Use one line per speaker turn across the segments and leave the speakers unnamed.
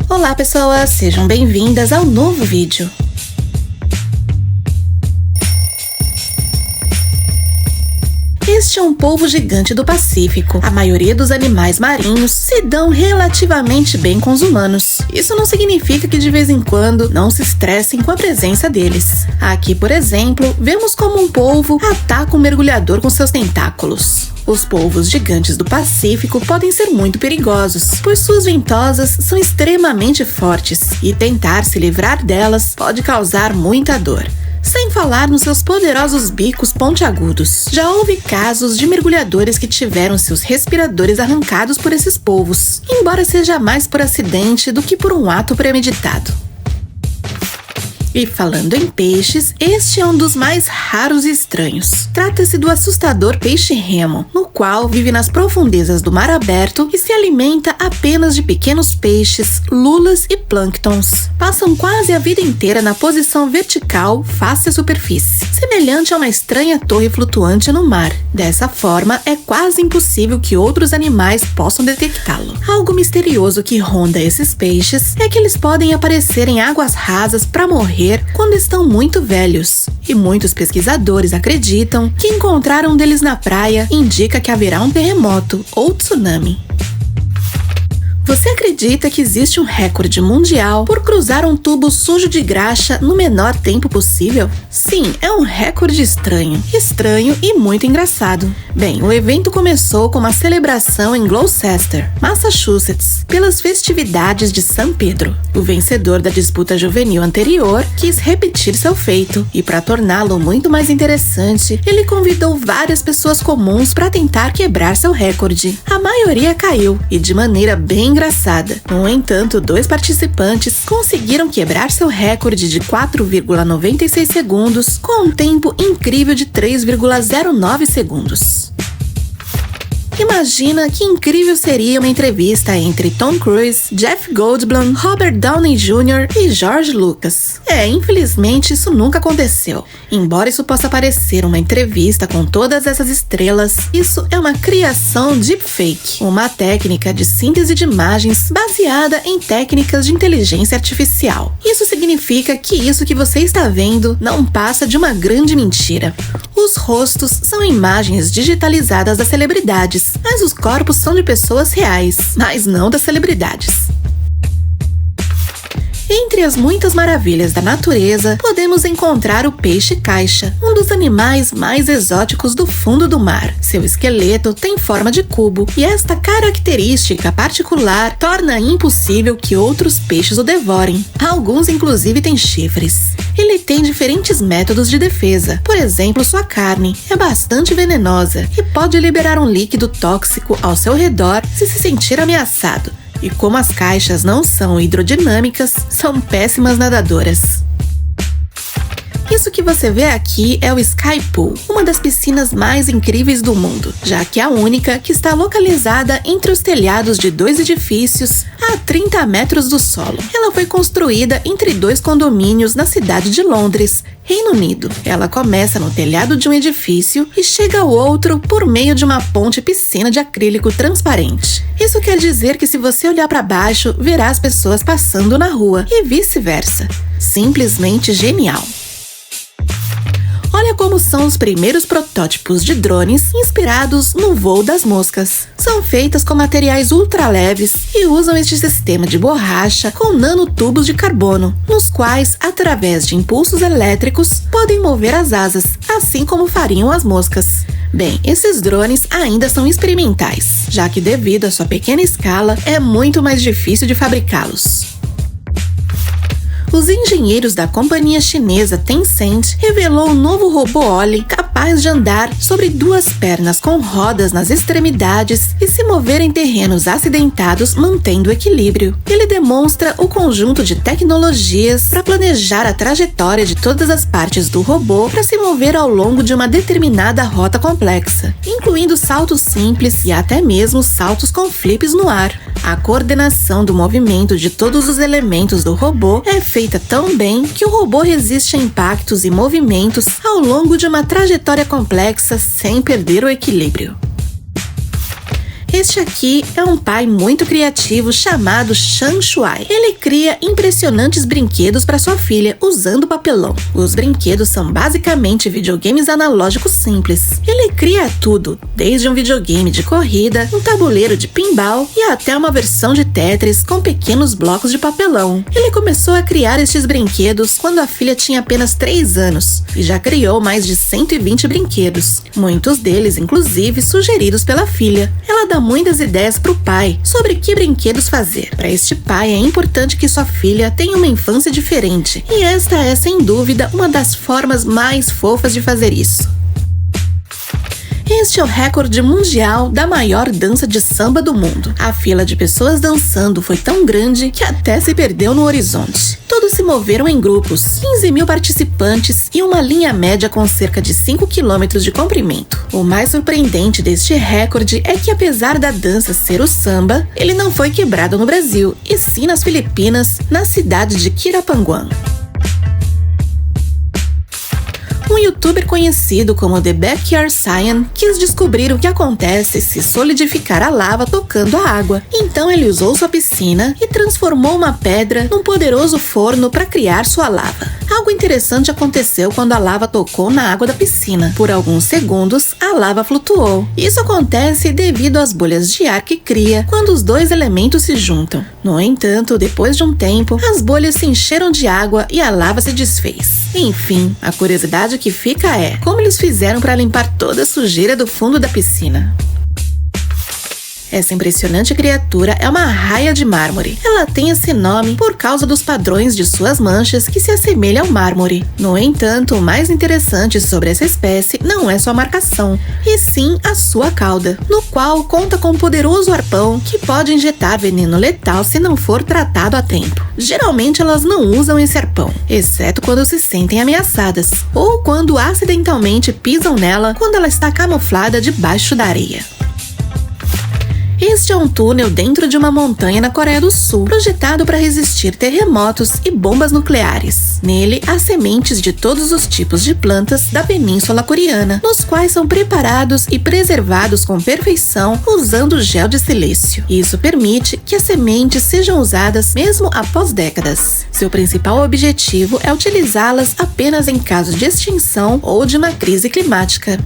Olá pessoas, sejam bem-vindas ao novo vídeo. Este é um polvo gigante do Pacífico. A maioria dos animais marinhos se dão relativamente bem com os humanos. Isso não significa que de vez em quando não se estressem com a presença deles. Aqui, por exemplo, vemos como um polvo ataca um mergulhador com seus tentáculos. Os polvos gigantes do Pacífico podem ser muito perigosos, pois suas ventosas são extremamente fortes e tentar se livrar delas pode causar muita dor. Sem falar nos seus poderosos bicos pontiagudos. Já houve casos de mergulhadores que tiveram seus respiradores arrancados por esses polvos, embora seja mais por acidente do que por um ato premeditado. E falando em peixes, este é um dos mais raros e estranhos. Trata-se do assustador peixe-remo, no qual vive nas profundezas do mar aberto e se alimenta apenas de pequenos peixes, lulas e plânctons. Passam quase a vida inteira na posição vertical face à superfície, semelhante a uma estranha torre flutuante no mar. Dessa forma, é quase impossível que outros animais possam detectá-lo. Algo misterioso que ronda esses peixes é que eles podem aparecer em águas rasas para morrer quando estão muito velhos, e muitos pesquisadores acreditam que encontrar um deles na praia indica que haverá um terremoto ou tsunami. Você acredita que existe um recorde mundial por cruzar um tubo sujo de graxa no menor tempo possível? Sim, é um recorde estranho e muito engraçado. Bem, o evento começou com uma celebração em Gloucester, Massachusetts, pelas festividades de São Pedro. O vencedor da disputa juvenil anterior quis repetir seu feito, e para torná-lo muito mais interessante, ele convidou várias pessoas comuns para tentar quebrar seu recorde. A maioria caiu, e de maneira bem engraçada. No entanto, 2 participantes conseguiram quebrar seu recorde de 4,96 segundos com um tempo incrível de 3,09 segundos. Imagina que incrível seria uma entrevista entre Tom Cruise, Jeff Goldblum, Robert Downey Jr. e George Lucas. Infelizmente isso nunca aconteceu. Embora isso possa parecer uma entrevista com todas essas estrelas, isso é uma criação deepfake, uma técnica de síntese de imagens baseada em técnicas de inteligência artificial. Isso significa que isso que você está vendo não passa de uma grande mentira. Os rostos são imagens digitalizadas das celebridades, mas os corpos são de pessoas reais, mas não das celebridades. Entre as muitas maravilhas da natureza, podemos encontrar o peixe-caixa, um dos animais mais exóticos do fundo do mar. Seu esqueleto tem forma de cubo, e esta característica particular torna impossível que outros peixes o devorem. Alguns inclusive têm chifres. Ele tem diferentes métodos de defesa. Por exemplo, sua carne é bastante venenosa e pode liberar um líquido tóxico ao seu redor se sentir ameaçado. E como as caixas não são hidrodinâmicas, são péssimas nadadoras. Isso que você vê aqui é o Sky Pool, uma das piscinas mais incríveis do mundo, já que é a única que está localizada entre os telhados de 2 edifícios a 30 metros do solo. Ela foi construída entre 2 condomínios na cidade de Londres, Reino Unido. Ela começa no telhado de um edifício e chega ao outro por meio de uma ponte-piscina de acrílico transparente. Isso quer dizer que se você olhar para baixo, verá as pessoas passando na rua e vice-versa. Simplesmente genial! Olha como são os primeiros protótipos de drones inspirados no voo das moscas. São feitas com materiais ultraleves e usam este sistema de borracha com nanotubos de carbono, nos quais, através de impulsos elétricos, podem mover as asas, assim como fariam as moscas. Bem, esses drones ainda são experimentais, já que devido à sua pequena escala, é muito mais difícil de fabricá-los. Os engenheiros da companhia chinesa Tencent revelou um novo robô Oli capaz de andar sobre 2 pernas com rodas nas extremidades e se mover em terrenos acidentados mantendo o equilíbrio. Ele demonstra o conjunto de tecnologias para planejar a trajetória de todas as partes do robô para se mover ao longo de uma determinada rota complexa, incluindo saltos simples e até mesmo saltos com flips no ar. A coordenação do movimento de todos os elementos do robô é feita tão bem que o robô resiste a impactos e movimentos ao longo de uma trajetória história complexa sem perder o equilíbrio. Este aqui é um pai muito criativo chamado Shang Shuai. Ele cria impressionantes brinquedos para sua filha usando papelão. Os brinquedos são basicamente videogames analógicos simples. Ele cria tudo, desde um videogame de corrida, um tabuleiro de pinball e até uma versão de Tetris com pequenos blocos de papelão. Ele começou a criar estes brinquedos quando a filha tinha apenas 3 anos e já criou mais de 120 brinquedos, muitos deles inclusive sugeridos pela filha. Ela dá muitas ideias para o pai sobre que brinquedos fazer. Para este pai é importante que sua filha tenha uma infância diferente, e esta é sem dúvida uma das formas mais fofas de fazer isso. Este é o recorde mundial da maior dança de samba do mundo. A fila de pessoas dançando foi tão grande que até se perdeu no horizonte. Todos se moveram em grupos, 15 mil participantes e uma linha média com cerca de 5 km de comprimento. O mais surpreendente deste recorde é que, apesar da dança ser o samba, ele não foi quebrado no Brasil, e sim nas Filipinas, na cidade de Quirapanguán. Um youtuber conhecido como The Backyard Science quis descobrir o que acontece se solidificar a lava tocando a água. Então ele usou sua piscina e transformou uma pedra num poderoso forno para criar sua lava. Algo interessante aconteceu quando a lava tocou na água da piscina. Por alguns segundos, a lava flutuou. Isso acontece devido às bolhas de ar que cria quando os dois elementos se juntam. No entanto, depois de um tempo, as bolhas se encheram de água e a lava se desfez. Enfim, a curiosidade que fica é como eles fizeram para limpar toda a sujeira do fundo da piscina. Essa impressionante criatura é uma arraia de mármore. Ela tem esse nome por causa dos padrões de suas manchas que se assemelham ao mármore. No entanto, o mais interessante sobre essa espécie não é sua marcação, e sim a sua cauda, no qual conta com um poderoso arpão que pode injetar veneno letal se não for tratado a tempo. Geralmente elas não usam esse arpão, exceto quando se sentem ameaçadas, ou quando acidentalmente pisam nela quando ela está camuflada debaixo da areia. Este é um túnel dentro de uma montanha na Coreia do Sul, projetado para resistir terremotos e bombas nucleares. Nele, há sementes de todos os tipos de plantas da Península Coreana, nos quais são preparados e preservados com perfeição usando gel de silício. Isso permite que as sementes sejam usadas mesmo após décadas. Seu principal objetivo é utilizá-las apenas em casos de extinção ou de uma crise climática.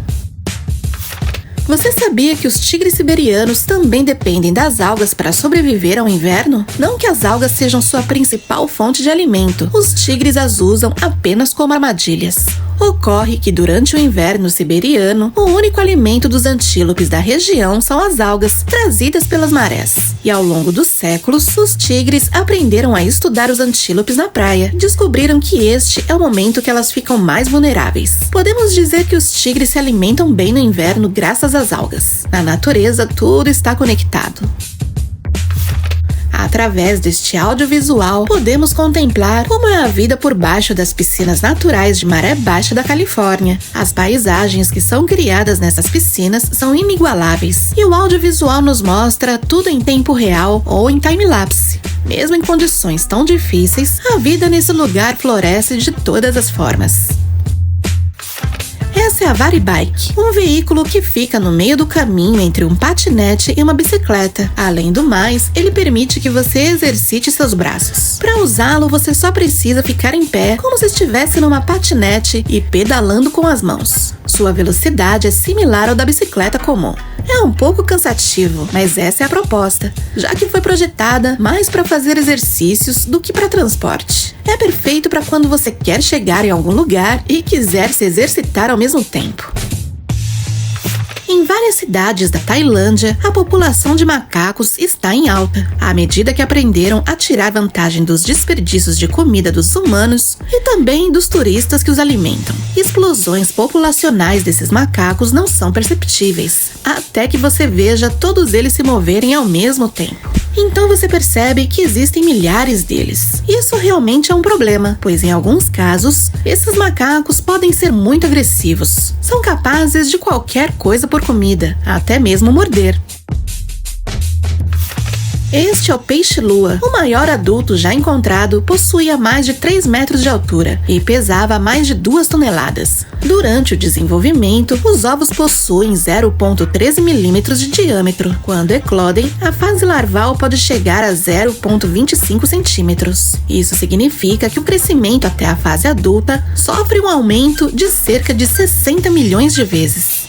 Você sabia que os tigres siberianos também dependem das algas para sobreviver ao inverno? Não que as algas sejam sua principal fonte de alimento, os tigres as usam apenas como armadilhas. Ocorre que durante o inverno siberiano, o único alimento dos antílopes da região são as algas trazidas pelas marés. E ao longo dos séculos, os tigres aprenderam a estudar os antílopes na praia. Descobriram que este é o momento que elas ficam mais vulneráveis. Podemos dizer que os tigres se alimentam bem no inverno graças às algas. Na natureza, tudo está conectado. Através deste audiovisual, podemos contemplar como é a vida por baixo das piscinas naturais de maré baixa da Califórnia. As paisagens que são criadas nessas piscinas são inigualáveis, e o audiovisual nos mostra tudo em tempo real ou em time-lapse. Mesmo em condições tão difíceis, a vida nesse lugar floresce de todas as formas. Essa é a Varibike, um veículo que fica no meio do caminho entre um patinete e uma bicicleta. Além do mais, ele permite que você exercite seus braços. Para usá-lo, você só precisa ficar em pé, como se estivesse numa patinete e pedalando com as mãos. Sua velocidade é similar ao da bicicleta comum. É um pouco cansativo, mas essa é a proposta, já que foi projetada mais para fazer exercícios do que para transporte. É perfeito para quando você quer chegar em algum lugar e quiser se exercitar ao mesmo tempo. Em várias cidades da Tailândia, a população de macacos está em alta, à medida que aprenderam a tirar vantagem dos desperdícios de comida dos humanos e também dos turistas que os alimentam. Explosões populacionais desses macacos não são perceptíveis, até que você veja todos eles se moverem ao mesmo tempo. Então você percebe que existem milhares deles. Isso realmente é um problema, pois em alguns casos, esses macacos podem ser muito agressivos. São capazes de qualquer coisa por comida, até mesmo morder. Este é o peixe-lua. O maior adulto já encontrado possuía mais de 3 metros de altura e pesava mais de 2 toneladas. Durante o desenvolvimento, os ovos possuem 0,13 milímetros de diâmetro. Quando eclodem, a fase larval pode chegar a 0,25 centímetros. Isso significa que o crescimento até a fase adulta sofre um aumento de cerca de 60 milhões de vezes.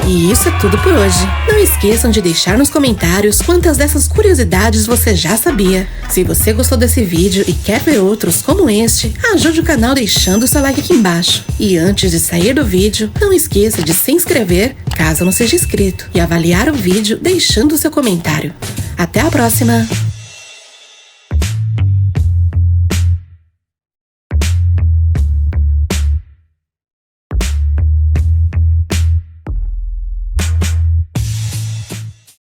E isso é tudo por hoje. Não esqueçam de deixar nos comentários quantas dessas curiosidades você já sabia. Se você gostou desse vídeo e quer ver outros como este, ajude o canal deixando o seu like aqui embaixo. E antes de sair do vídeo, não esqueça de se inscrever, caso não seja inscrito, e avaliar o vídeo deixando o seu comentário. Até a próxima!